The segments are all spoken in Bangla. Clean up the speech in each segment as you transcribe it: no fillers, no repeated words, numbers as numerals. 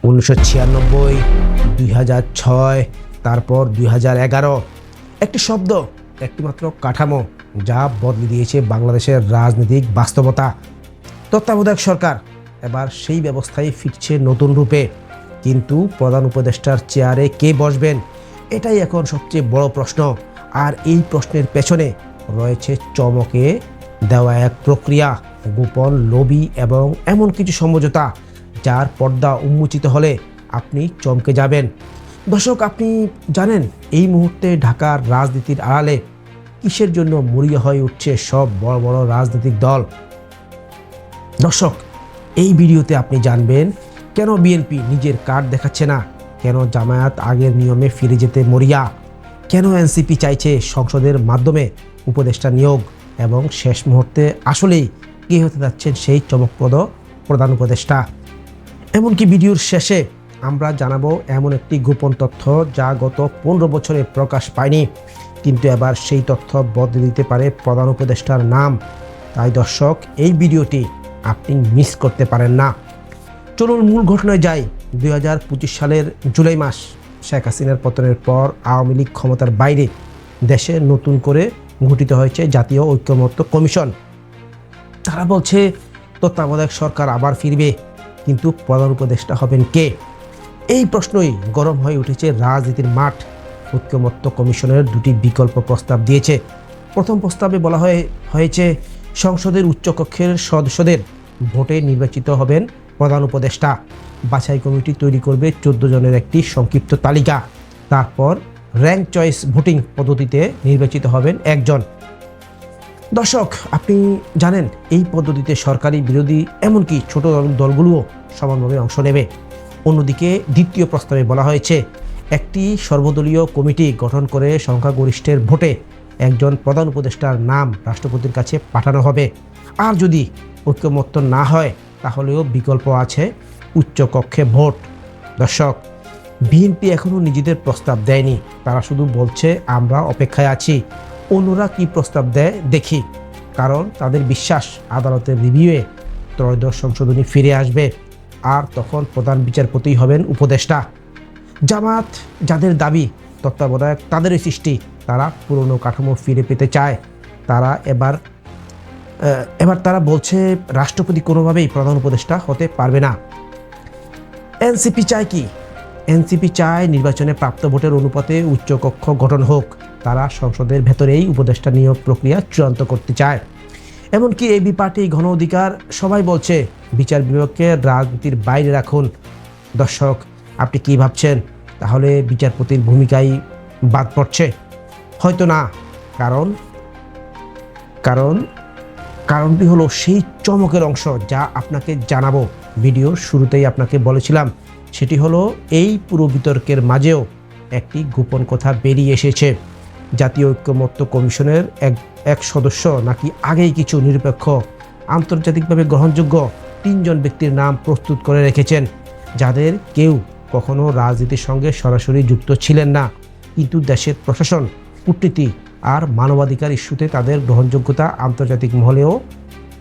1996, 2006, তারপর 2011। একটি শব্দ, একটিমাত্র কাঠামো যা বদলে দিয়েছে বাংলাদেশের রাজনৈতিক বাস্তবতা। তত্ত্বাবধায়ক সরকার এবার সেই ব্যবস্থায় ফিরছে নতুন রূপে, কিন্তু প্রধান উপদেষ্টার চেয়ারে কে বসবেন এটাই এখন সবচেয়ে বড় প্রশ্ন। আর এই প্রশ্নের পেছনে রয়েছে চমকে দেওয়া এক প্রক্রিয়া, গোপন লবি এবং এমন কিছু সমঝোতা যার পর্দা উন্মোচিত হলে আপনি চমকে যাবেন। দর্শক, আপনি জানেন এই মুহূর্তে ঢাকার রাজনীতির আড়ালে কিসের জন্য মরিয়া হয়ে উঠছে সব বড় বড় রাজনৈতিক দল? দর্শক, এই ভিডিওতে আপনি জানবেন কেন বিএনপি নিজের কার্ড দেখাচ্ছে না, কেন জামায়াত আগের নিয়মে ফিরে যেতে মরিয়া, কেন এনসিপি চাইছে সংসদের মাধ্যমে উপদেষ্টা নিয়োগ, এবং শেষ মুহূর্তে আসলেই কে হতে যাচ্ছেন সেই চমকপ্রদ প্রধান উপদেষ্টা। এমনকি ভিডিওর শেষে আমরা জানাবো এমন একটি গোপন তথ্য যা গত 15 বছরে প্রকাশ পায়নি, কিন্তু এবার সেই তথ্য বদলে দিতে পারে প্রধান উপদেষ্টার নাম। তাই দর্শক, এই ভিডিওটি আপনি মিস করতে পারেন না। চলুন মূল ঘটনায় যাই। 2025 সালের জুলাই মাস, শেখ হাসিনার পতনের পর আওয়ামী লীগ ক্ষমতার বাইরে দেশে নতুন করে গঠিত হয়েছে জাতীয় ঐক্যমত্য কমিশন। তারা বলছে তত্ত্বাবধায়ক সরকার আবার ফিরবে, কিন্তু প্রধান উপদেষ্টা হবেন কে? এই প্রশ্নই গরম হয়ে উঠেছে রাজনীতির মাঠ। ঐক্যমত্য কমিশনের দুটি বিকল্প প্রস্তাব দিয়েছে। প্রথম প্রস্তাবে বলা হয়েছে সংসদের উচ্চকক্ষের সদস্যদের ভোটে নির্বাচিত হবেন প্রধান উপদেষ্টা। বাছাই কমিটি তৈরি করবে 14 জনের একটি সংক্ষিপ্ত তালিকা। তারপর র্যাঙ্ক চয়েস ভোটিং পদ্ধতিতে নির্বাচিত হবেন একজন। দর্শক, আপনি জানেন এই পদ্ধতিতে সরকারি, বিরোধী, এমনকি ছোট দলগুলোও সমানভাবে অংশ নেবে। অন্যদিকে দ্বিতীয় প্রস্তাবে বলা হয়েছে একটি সর্বদলীয় কমিটি গঠন করে সংখ্যাগরিষ্ঠের ভোটে একজন প্রধান উপদেষ্টার নাম রাষ্ট্রপতির কাছে পাঠানো হবে। আর যদি ঐক্যমত্য না হয় তাহলেও বিকল্প আছে উচ্চকক্ষে ভোট। দর্শক, বিএনপি এখনও নিজেদের প্রস্তাব দেয়নি, তারা শুধু বলছে আমরা অপেক্ষায় আছি অন্যরা কি প্রস্তাব দেয় দেখি, কারণ তাদের বিশ্বাস আদালতের রিভিউয়ে ত্রয়োদশ সংশোধনী ফিরে আসবে, আর তখন প্রধান বিচারপতি হবেন উপদেষ্টা। জামায়াত, যাদের দাবি তত্ত্বাবধায়ক তাদেরই সৃষ্টি, তারা পুরনো কাঠামো ফিরে পেতে চায়। তারা এবার তারা বলছে রাষ্ট্রপতি কোনোভাবেই প্রধান উপদেষ্টা হতে পারবে না। এনসিপি চায় কি? এনসিপি চায় নির্বাচনে প্রাপ্ত ভোটের অনুপাতে উচ্চকক্ষ গঠন হোক। তারা সংসদের ভেতরেই উপদেষ্টা নিয়োগ প্রক্রিয়া চূড়ান্ত করতে চায়। এমনকি এবি পার্টি, গণ অধিকার সবাই বলছে বিচার বিভাগকে রাজনীতির বাইরে রাখুন। দর্শক, আপনি কি ভাবছেন তাহলে বিচারপতির ভূমিকাই বাদ পড়ছে? হয়তো না, কারণটি হলো সেই চমকের অংশ যা আপনাকে জানাবো। ভিডিওর শুরুতেই আপনাকে বলেছিলাম, সেটি হলো এই পুরো বিতর্কের মাঝেও একটি গোপন কথা বেরিয়ে এসেছে। জাতীয় ঐক্যমত্য কমিশনের এক সদস্য নাকি আগেই কিছু নিরপেক্ষ, আন্তর্জাতিকভাবে গ্রহণযোগ্য 3 জন ব্যক্তির নাম প্রস্তুত করে রেখেছেন, যাদের কেউ কখনো রাজনীতির সঙ্গে সরাসরি যুক্ত ছিলেন না, কিন্তু দেশের প্রশাসন, কূটনীতি আর মানবাধিকার ইস্যুতে তাদের গ্রহণযোগ্যতা আন্তর্জাতিক মহলেও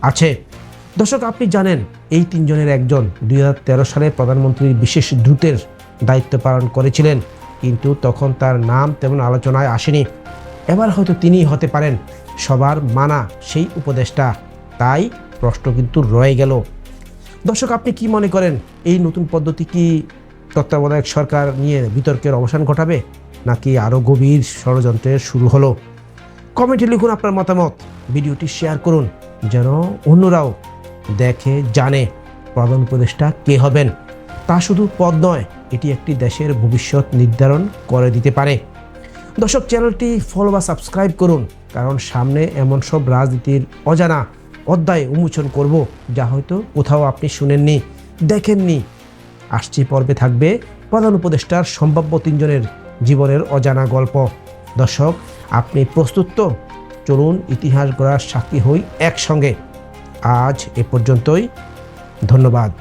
আছে। দর্শক, আপনি জানেন এই 3 জনের একজন 2013 সালে প্রধানমন্ত্রীর বিশেষ দূতের দায়িত্ব পালন করেছিলেন, কিন্তু তখন তার নাম তেমন আলোচনায় আসেনি। এবার হয়তো তিনিই হতে পারেন সবার মানা সেই উপদেষ্টা। তাই প্রশ্ন কিন্তু রয়ে গেল। দর্শক, আপনি কি মনে করেন এই নতুন পদ্ধতি কি তত্ত্বাবধায়ক সরকার নিয়ে বিতর্কের অবসান ঘটাবে, নাকি আরও গভীর ষড়যন্ত্রের শুরু হলো? কমেন্টে লিখুন আপনার মতামত। ভিডিওটি শেয়ার করুন যেন অন্যরাও দেখে জানে প্রধান উপদেষ্টা কে হবেন। তা শুধু পদ নয়, এটি একটি দেশের ভবিষ্যৎ নির্ধারণ করে দিতে পারে। দর্শক, চ্যানেলটি ফলো বা সাবস্ক্রাইব করুন, কারণ সামনে এমন সব রাজনীতির অজানা অধ্যায় উন্মোচন করব যা হয়তো কোথাও আপনি শুনেননি, দেখেননি। আসছে পর্বে থাকবে প্রধান উপদেষ্টার সম্ভাব্য 3 জনের জীবনের অজানা গল্প। দর্শক, আপনি প্রস্তুত তো? চলুন ইতিহাস গড়ার সাক্ষী হই একসঙ্গে। আজ এ পর্যন্তই। ধন্যবাদ।